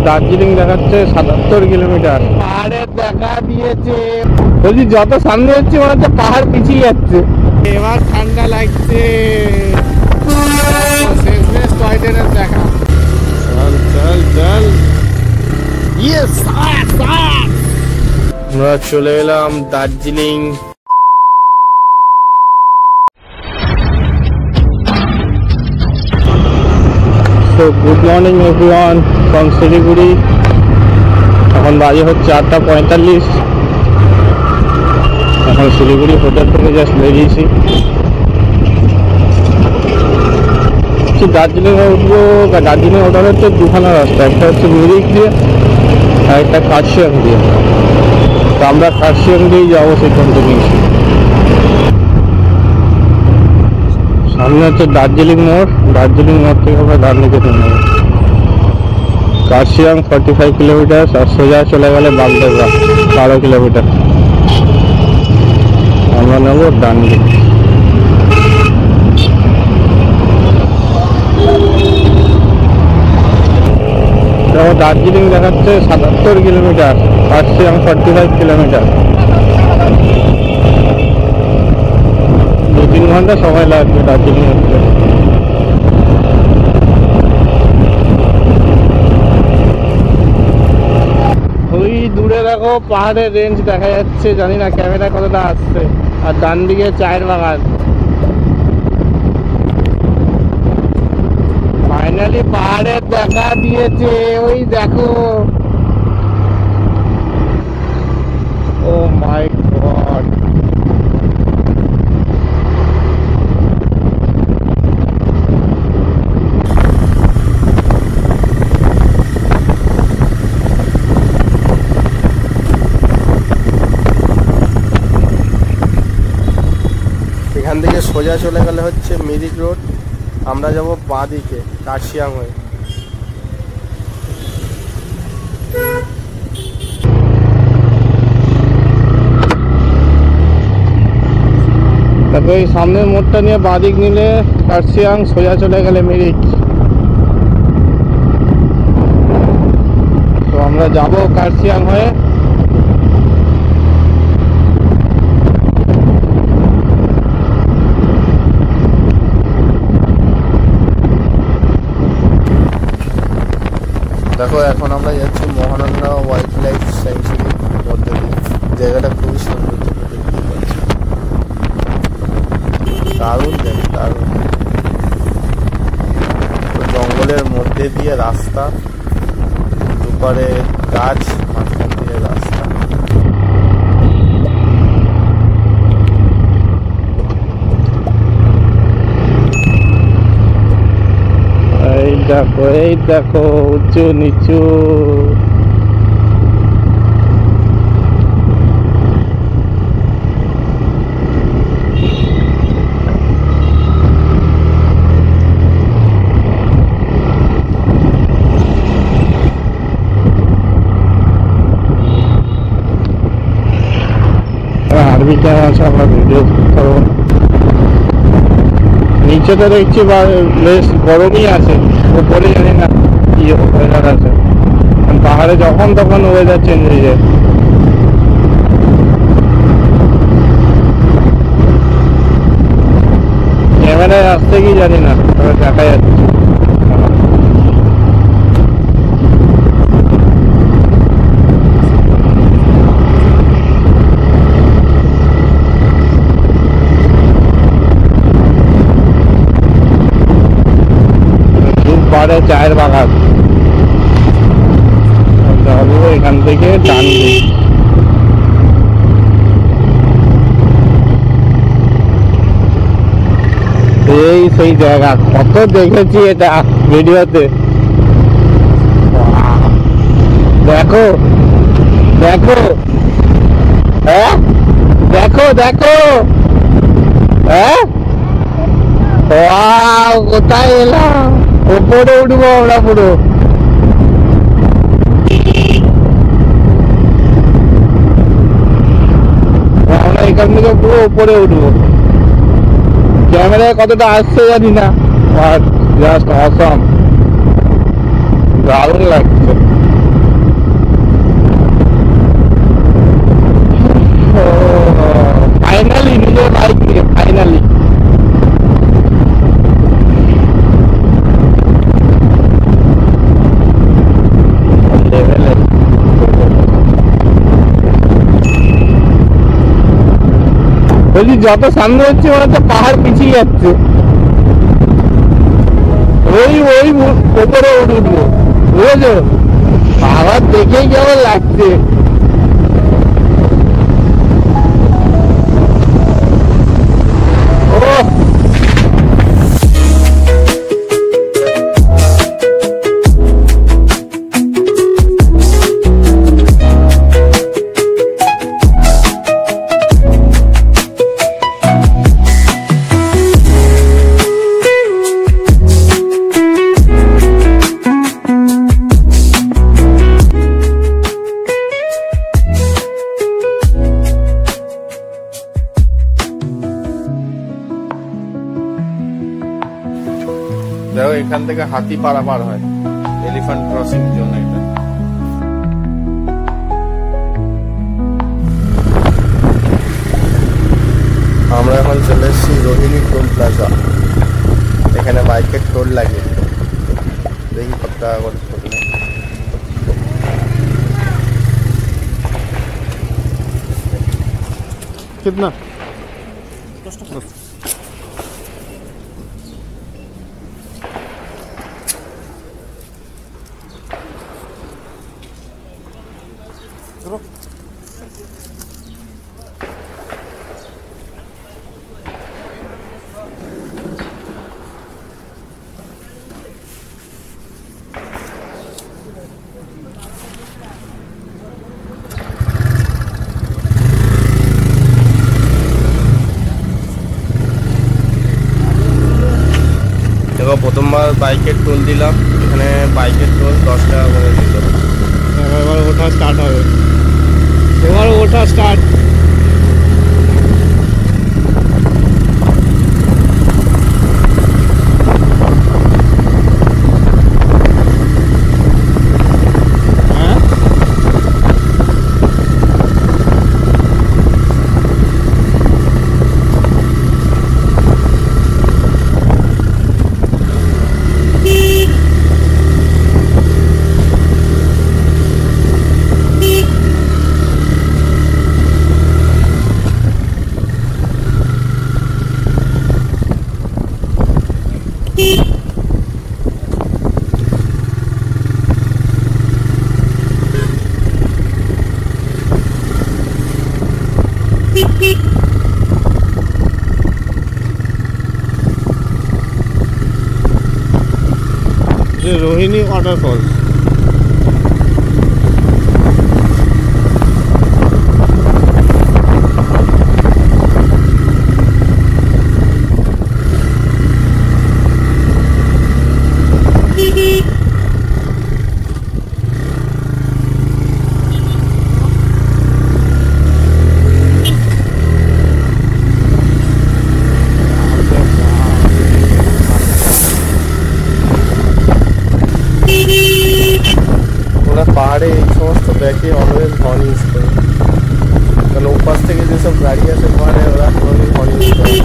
দার্জিলিং দেখাচ্ছে ৭৭ কিলোমিটার। পাহাড়ের দেখা দিয়েছে, বলছি যত সামনে হচ্ছে মনে হচ্ছে পাহাড় পিছিয়ে যাচ্ছে। এবার ঠান্ডা লাগছে, শেষমেশ টয় ট্রেনের দেখা। চল চল চল, আমরা চলে এলাম দার্জিলিং। তো good morning everyone from Siliguri. এখন বাজে হচ্ছে ৮টা ৪৫। এখন শিলিগুড়ি হোটেল থেকে জাস্ট বেরিয়েছি। দার্জিলিংয়ে উঠবো। দার্জিলিং ওঠার হচ্ছে দুখানা রাস্তা, একটা হচ্ছে মিরিক দিয়ে আর একটা কার্শিয়াং দিয়ে। তো আমরা কার্শিয়াং দিয়েই যাবো সেখান থেকে। সামনে হচ্ছে দার্জিলিং মোড়, দার্জিলিং মোড় থেকে আমরা ডান দিকে চলে যাবো। কার্শিয়াং 45 কিলোমিটার, আর সোজা চলে গেলে বাগডোগরা 12 কিলোমিটার। আমরা নেবো ডান দিক। দার্জিলিং দেখাচ্ছে ৭৭ কিলোমিটার, কার্শিয়াং 45 কিলোমিটার। ২-৩ ঘন্টা সময় লাগবে দার্জিলিং উঠতে। ওই দূরে দেখো পাহাড়ের রেঞ্জ দেখা যাচ্ছে, জানি না ক্যামেরা কতটা আসছে। আর ডান দিকে চায়ের বাগান। ফাইনালি পাহাড়ের দেখা দিয়েছে, ওই দেখো। ও মাই গড, এখান থেকে সোজা চলে গেলে হচ্ছে মিরিক রোড। আমরা যাব বাঁ দিকে কার্শিয়াং হয়ে। তারপরে এই সামনের মোড়টা নিয়ে বাঁ দিক নিলে কার্শিয়াং, সোজা চলে গেলে মিরিক। তো আমরা যাব কার্শিয়াং হয়ে। দেখো এখন আমরা যাচ্ছি মহানন্দা ওয়াইল্ড লাইফ স্যাংচুরির মধ্যে দিয়ে। জায়গাটা খুবই সুন্দর, দেখতে পাচ্ছি। দারুণ জায়গা, দারুণ। জঙ্গলের মধ্যে দিয়ে রাস্তা, দুপারে গাছ, মাঝখান দিয়ে রাস্তা। এই দেখো, এই দেখো, উঁচু নিচু। আরবি ক্যামেরা আছে, আমরা ভিডিও করবো। নিচে তো দেখছি বেশ গরমই আছে, উপরে জানি না কি ওয়েদার আছে। পাহাড়ে যখন তখন ওয়েদার চেঞ্জ হয়ে যায়। ক্যামেরায় আসতে কি জানি না, তবে দেখা যাচ্ছে। চায়ের বাগান যাবো এখান থেকে ডান দিক। এই সেই জায়গা, কত দেখেছি এটা ভিডিওতে। দেখো দেখো, হ্যাঁ দেখো দেখো, হ্যাঁ কোথায় এলাম। উপরে উঠবো আমরা পুরো। আমরা এখান থেকে পুরো উপরে উঠবো। ক্যামেরায় কতটা আসছে জানি না, জাস্ট অসাম, দারুণ লাগছে। বলছি যত সামনে হচ্ছে মনে হচ্ছে পাহাড় পিছিয়ে যাচ্ছে। ওই ওই উপরে উঠবো, বুঝেছো? পাহাড় দেখেই কেমন লাগছে। দেখো এখান থেকে হাতি পারাপার হয়, এলিফ্যান্ট ক্রসিং জোন এটা। আমরা এখন চলে এসেছি রোহিণী টোল প্লাজা। এখানে বাইকের টোল লাগে, দেখি কত টাকা করে कितना? चलो দেখো প্রথমবার বাইকের টোল দিলাম, এখানে বাইকের টোল 10 টাকা করে দিল। এবার ওঠা স্টার্ট হবে, এবার ওঠা স্টার্ট। रोहिणी वाटरफॉल। পাহাড়ে এই সমস্ত ব্যাকে অলওয়েজ হর্ন ইউজ করে, কারণ ওপাশ থেকে যেসব গাড়ি আছে পাহাড়ে ওরা কোনোদিন হর্ন ইউজ করে।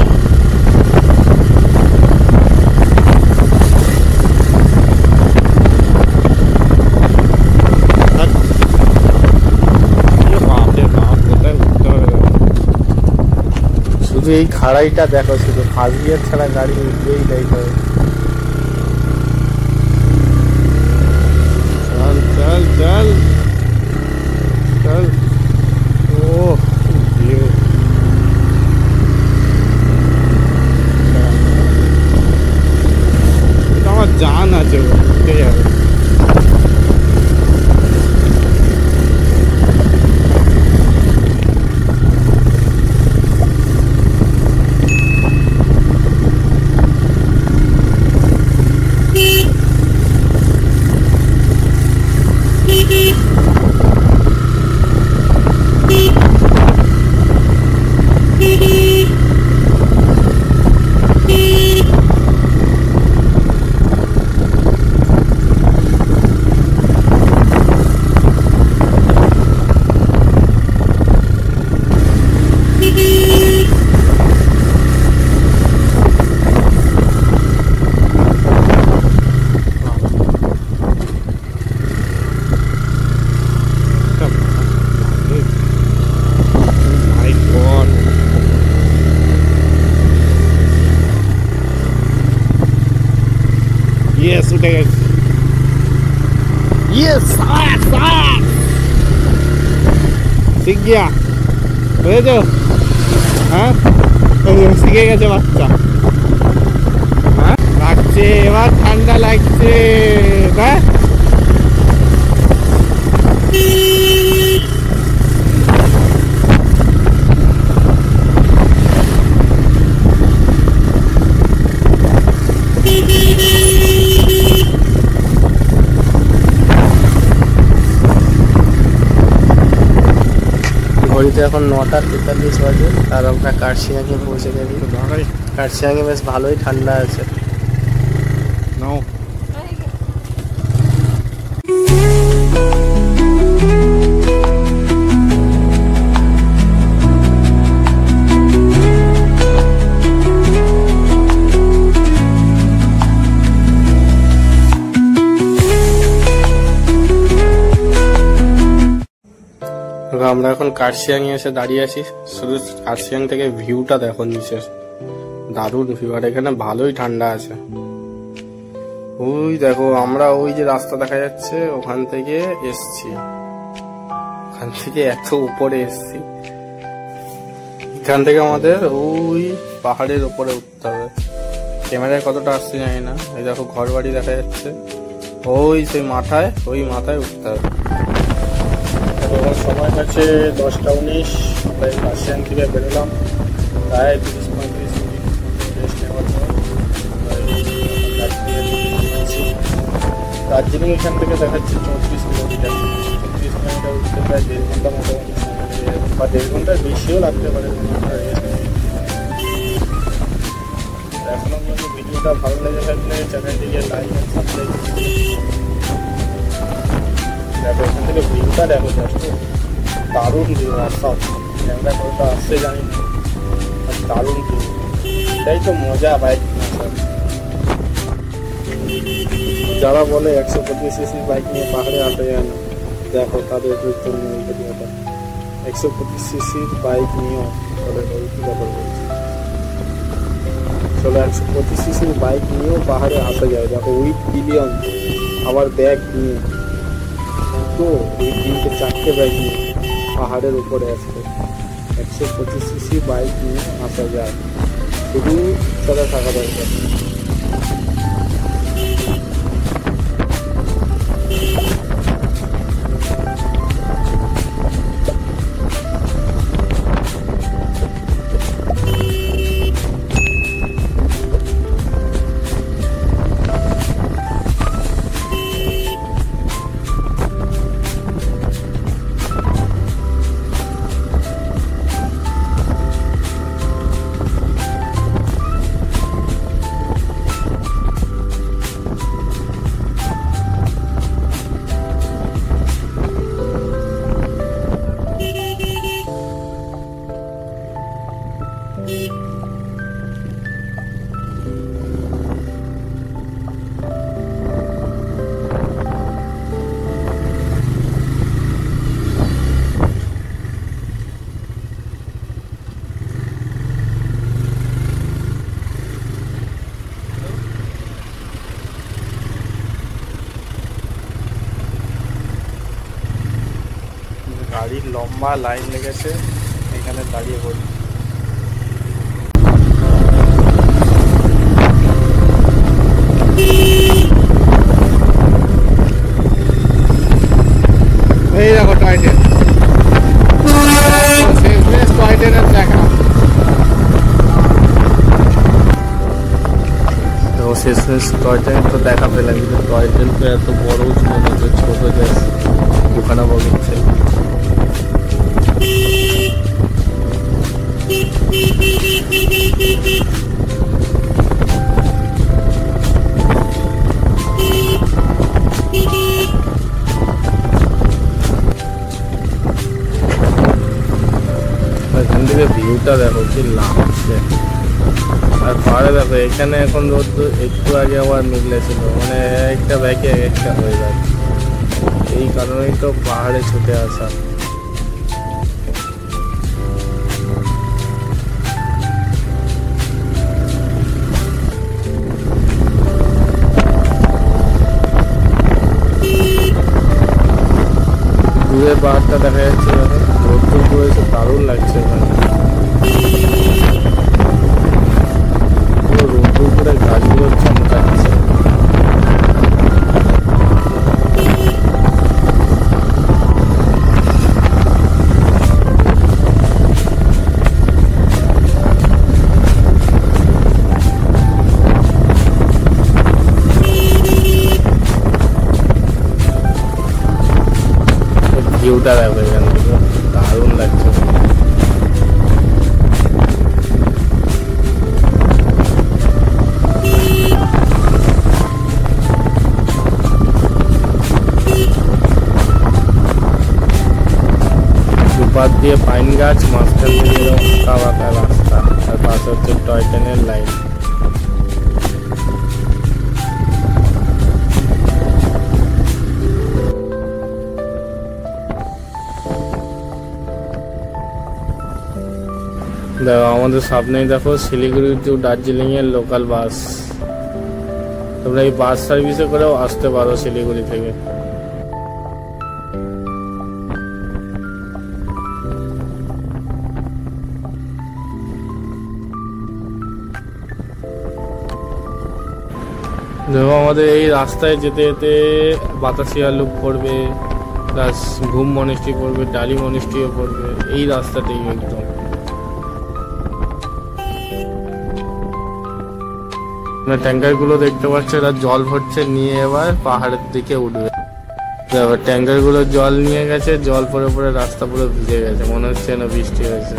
শুধু এই খাড়াইটা দেখো, শুধু ফার্স্ট গিয়ার ছাড়া গাড়ি উঠবেই নেই। चल चल चल। ओह व्यू, আমার জান আছে উঠতে যাবে। ये শিখ গিয়া বুঝেছো? হ্যাঁ শিখে গেছে বাচ্চা। হ্যাঁ লাগছে এবার, ঠান্ডা লাগছে না? ঘড়িতে এখন 9:43 বাজে, আর আমরা কার্শিয়াঙে পৌঁছে গেছি। কার্শিয়াঙে বেশ ভালোই ঠান্ডা আছে। আমরা এখন কার্শিয়াং এসে দাঁড়িয়ে আছি। শুধু কার্শিয়াং থেকে ভিউটা দেখো নিচের, দারুণ ভিউ। আর এখানে ভালোই ঠান্ডা আছে। ওই দেখো আমরা ওই যে রাস্তা দেখা যাচ্ছে ওখান থেকে এসছি, ওখান থেকে এত উপরে এসছি। এখান থেকে আমাদের ওই পাহাড়ের উপরে উঠতে হবে। ক্যামেরায় কতটা আসছে জানি না। এই দেখো ঘর বাড়ি দেখা যাচ্ছে, ওই সেই মাথায়, ওই মাথায় উঠতে হবে। এখন সময় হচ্ছে 10:19। আমরা এই কার্শিয়াং থেকে বেরোলাম প্রায় 30-35 মিনিট রেস্ট নেওয়ার পর দার্জিলিং এখান থেকে দেখাচ্ছে 34 কিলোমিটার। 34 কিলোমিটার উঠতে প্রায় 1.5 ঘন্টা মোটামুটি সময় লেগে যাবে, বা 1.5 ঘন্টার বেশিও লাগতে পারে। এখনো পর্যন্ত ভিডিওটা ভালো লেগে থাকলে চ্যানেলটিকে লাইক এন্ড সাবস্ক্রাইব করুন। দেখো এখান থেকে ভিউটা দেখো, জাস্ট দারুণ ভিউ। আর সব ক্যামেরা কতটা আসছে জানি না, আর দারুণ ভিউ। এটাই তো মজা বাইক। যারা বলে 125 সিসি বাইক নিয়ে পাহাড়ে আসা যায় না, দেখো তাদের জন্য এই ভিডিওটা। 125 সিসির বাইক নিয়েও বলে কি ব্যাপার বলছে। চলো 125 সিসির বাইক নিয়েও পাহাড়ে আসা যায়। দেখো উইথ বিলিয়ন, আবার ব্যাগ নিয়ে, তো এই 3-4টে বাইক নিয়ে পাহাড়ের উপরে আসবে। 125 সিসি বাইক নিয়ে আসা যায়, শুধু সাদা থাকা দরকার। গাড়ির লম্বা লাইন লেগেছে, এখানে দাঁড়িয়ে পড়ি। এই দেখো টয় ট্রেন, শেষমেশ টয় ট্রেনের দেখা। শেষমেশ টয় ট্রেন তো দেখা পেলাম, কিন্তু টয় ট্রেন তো এত বড়ও ছিল না, তো ছোট জাস্ট দুখানা বগি ছিল। এখান থেকে ভিউটা দেখো কি লাগছে। আর পাহাড়ে দেখো এখানে এখন রোদ, একটু আগে আবার মেঘলা ছিল, মানে একটা ব্যাগে একটা হয়ে যাচ্ছে। এই কারণেই তো পাহাড়ে ছুটে আসা। দূরে পাহাড়টা দেখা যাচ্ছে, রোদ্দুর পড়েছে, দারুণ লাগছে এখানে। পুরো রোদ্দুর করে গাছগুলো চমকাচ্ছে। ভিউটা দেখো এখান থেকে, দারুণ লাগছে। দুপাশ দিয়ে পাইন গাছ, মাঝখান দিয়ে আঁকা বাঁকা রাস্তা, আর পাশে হচ্ছে টয় ট্রেনের লাইন। দেখো আমাদের সামনেই দেখো শিলিগুড়ি টু দার্জিলিং এর লোকাল বাস। তোমরা এই বাস সার্ভিসে করেও আসতে পারো শিলিগুড়ি থেকে। দেখো আমাদের এই রাস্তায় যেতে যেতে বাতাসিয়া লুপ পড়বে, প্লাস ঘুম মনিস্ট্রি পড়বে, ডালি মনিস্ট্রিও পড়বে, এই রাস্তাতেই একদম। ট্যাঙ্কার গুলো দেখতে পাচ্ছ, এরা জল ভরছে, নিয়ে এবার পাহাড়ের দিকে উঠবে। দেখো ট্যাঙ্কার গুলো জল নিয়ে গেছে, জল পরে পরে রাস্তা পুরো ভিজে গেছে, মনে হচ্ছে না বৃষ্টি হয়েছে।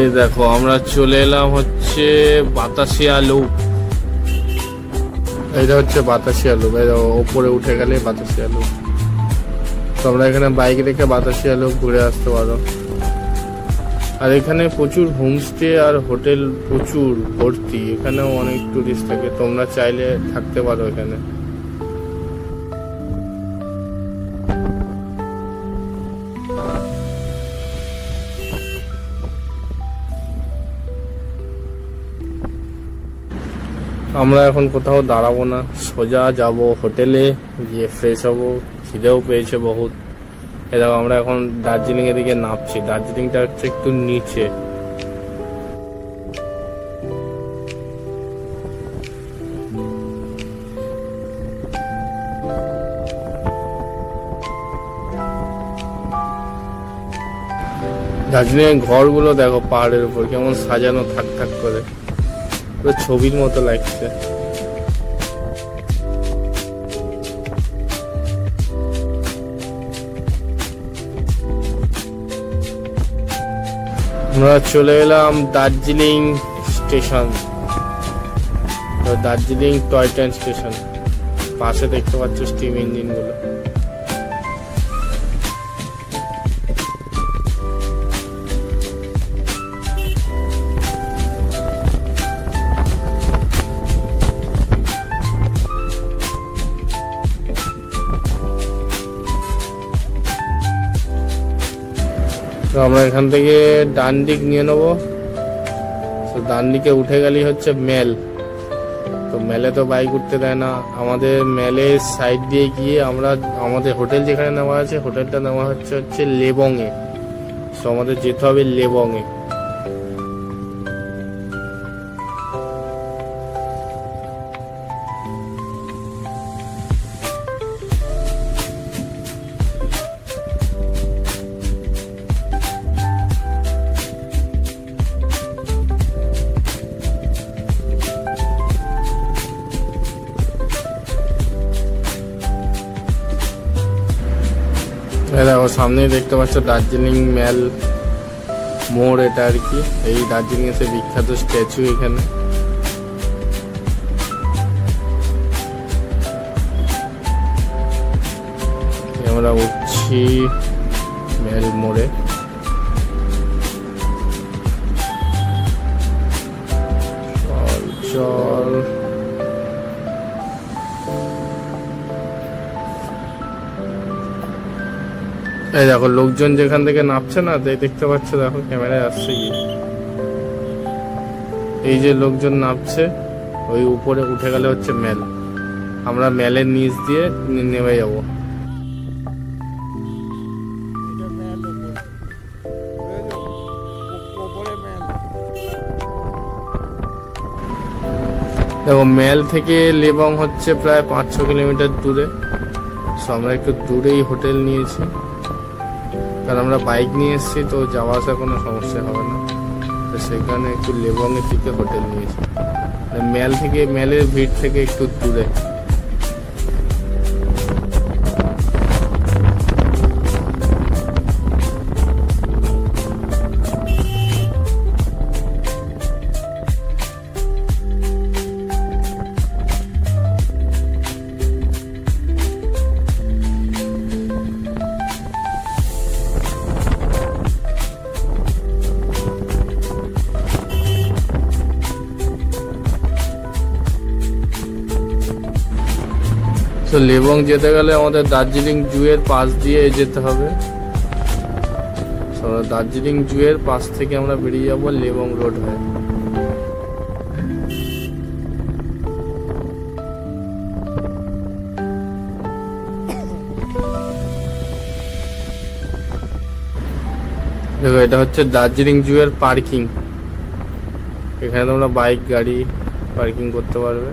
এই দেখো আমরা চলে এলাম হচ্ছে বাতাসিয়া লুপ। এইটা হচ্ছে বাতাসিয়া লুপ, এই দেখো ওপরে উঠে গেলে বাতাসিয়া লুপ। তোমরা এখানে বাইক রেখে বাতাসিয়া লুপ ঘুরে আসতে পারো। আর এখানে প্রচুর হোমস্টে আর হোটেল প্রচুর ভর্তি, এখানেও অনেক টুরিস্ট থাকে, তোমরা চাইলে থাকতে পারো এখানে। আমরা এখন কোথাও দাঁড়াবো না, সোজা যাব হোটেলে, গিয়ে ফ্রেশ হবো, খিদেও পেয়েছে বহুত। এরকম আমরা এখন দার্জিলিং এর দিকে নামছি। দার্জিলিংটা হচ্ছে একটু নিচে। দার্জিলিং এর ঘরগুলো দেখো পাহাড়ের উপর কেমন সাজানো থাক থাক করে, পুরো ছবির মতো লাগছে। আমরা চলে এলাম Darjeeling station, Darjeeling toy train station. পাশে দেখতে পাচ্ছ স্টিম ইঞ্জিন গুলো। তো আমরা এখান থেকে ডান দিক নিয়ে নেবো। তো ডান দিকে উঠে গেলেই হচ্ছে মেল। তো মেলে তো বাইক উঠতে দেয় না, আমাদের মেলের সাইড দিয়ে গিয়ে আমরা আমাদের হোটেল যেখানে নেওয়া আছে, হোটেলটা নেওয়া হচ্ছে লেবং এ। তো আমাদের যেতে হবে লেবং এ। দেখো সামনেই দেখতে পাচ্ছ দার্জিলিং মেল মোড়, এটা আর কি। এই দার্জিলিং এর বিখ্যাত স্ট্যাচু এখানে। আমরা উঠছি মেল মোড়ে। চল এই দেখো লোকজন যেখান থেকে নামছে না, দেখতে পাচ্ছ, দেখো ক্যামেরায় আসছে কি, এই যে লোকজন নামছে ওই উপরে উঠে গেলে হচ্ছে মেল। আমরা মেলের নিচ দিয়ে নেমে যাব। দেখো মেল থেকে লেবং হচ্ছে প্রায় 5-6 কিলোমিটার দূরে। সো আমরা একটু দূরেই হোটেল নিয়েছি, কারণ আমরা বাইক নিয়ে এসেছি, তো যাওয়া আসা কোনো সমস্যা হবে না। তো সেখানে একটু লেবংয়ের দিকে হোটেল নিয়েছি, মেল থেকে, মেলের ভিড় থেকে একটু দূরে। তো লেবং যেতে গেলে আমাদের দার্জিলিং জু এর পাশ দিয়ে যেতে হবে। দার্জিলিং জু এর পাশ থেকে আমরা বেরিয়ে যাব লেবং রোড হয়ে। দেখো এটা হচ্ছে দার্জিলিং জু এর পার্কিং। এখানে তোমরা বাইক গাড়ি পার্কিং করতে পারবে।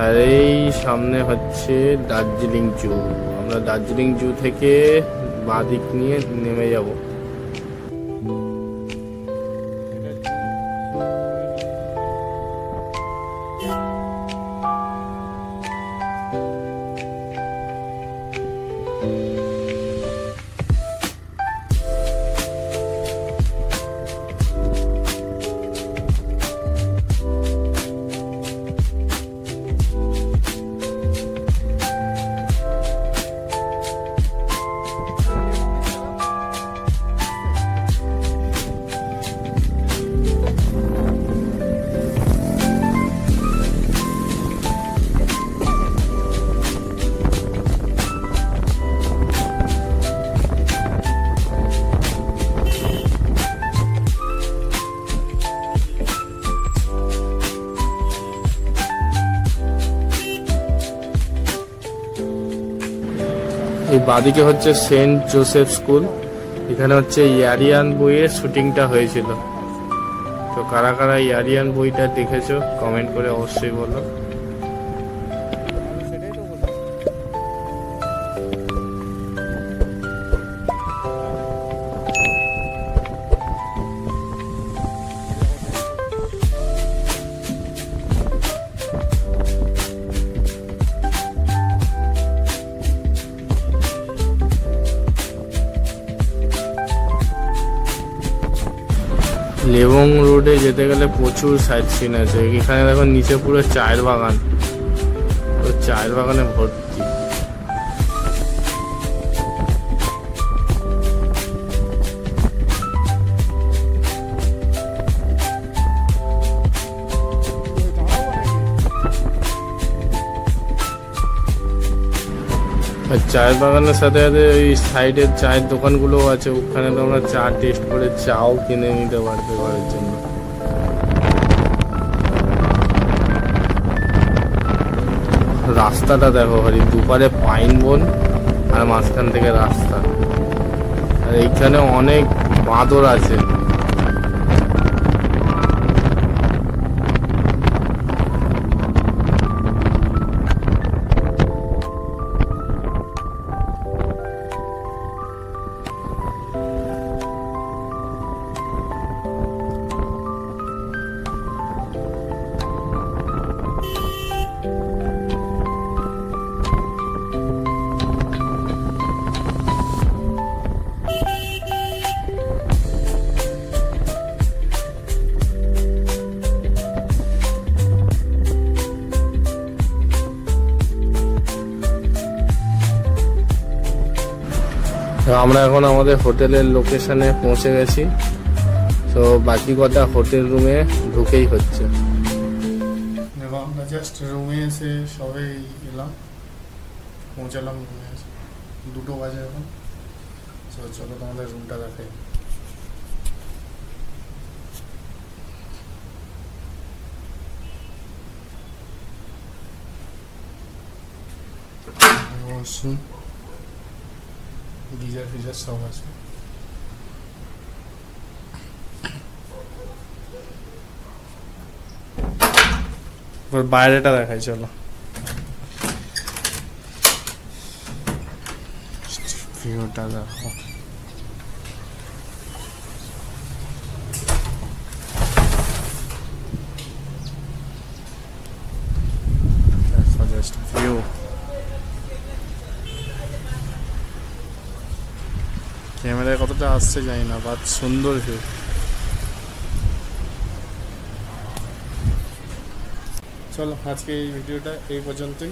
আর এই সামনে হচ্ছে দার্জিলিং জু। আমরা দার্জিলিং জু থেকে বাঁদিক নিয়ে নেমে যাব। এই বাদিকে হচ্ছে সেন্ট জোসেফ স্কুল। এখানে হচ্ছে ইয়ারিয়ান বইয়ের শুটিংটা হয়েছিল। তো কারা কারা ইয়ারিয়ান বইটা দেখেছো কমেন্ট করে অবশ্যই বলো। লেবং রোডে যেতে গেলে প্রচুর সাইট সিন আছে। এখানে দেখো নিচে পুরো চায়ের বাগান, তো চায়ের বাগানে ভর্তি। আর চায়ের বাগানের সাথে সাথে ওই সাইডের চায়ের দোকানগুলো আছে, ওখানে তোমরা চা টেস্ট করে চাও কিনে নিতে পারবে ঘরের জন্য। রাস্তাটা দেখো হরি, দুপারে পাইন বন আর মাঝখান থেকে রাস্তা। আর এইখানে অনেক বাঁদর আছে। আমরা এখন আমাদের হোটেলের লোকেশনে পৌঁছে গেছি। তো বাকি কথা হোটেল রুমে ঢুকেই হচ্ছে। দেখো আমরা জাস্ট রুমে এসে সবে এলাম, পৌঁছালাম রুমে এসে 2টো বাজে এখন। চলো তোমাদের রুমটা দেখাই। ওয়াশরুম, গিজার ফিজার সব আছে। বাইরেটা দেখাই চলো। ভিউটা দেখো, জাস্ট ভিউ। ক্যামেরায় কতটা আসছে জানি না, বাট সুন্দর ভিউ। চলো আজকে এই ভিডিওটা এই পর্যন্তই।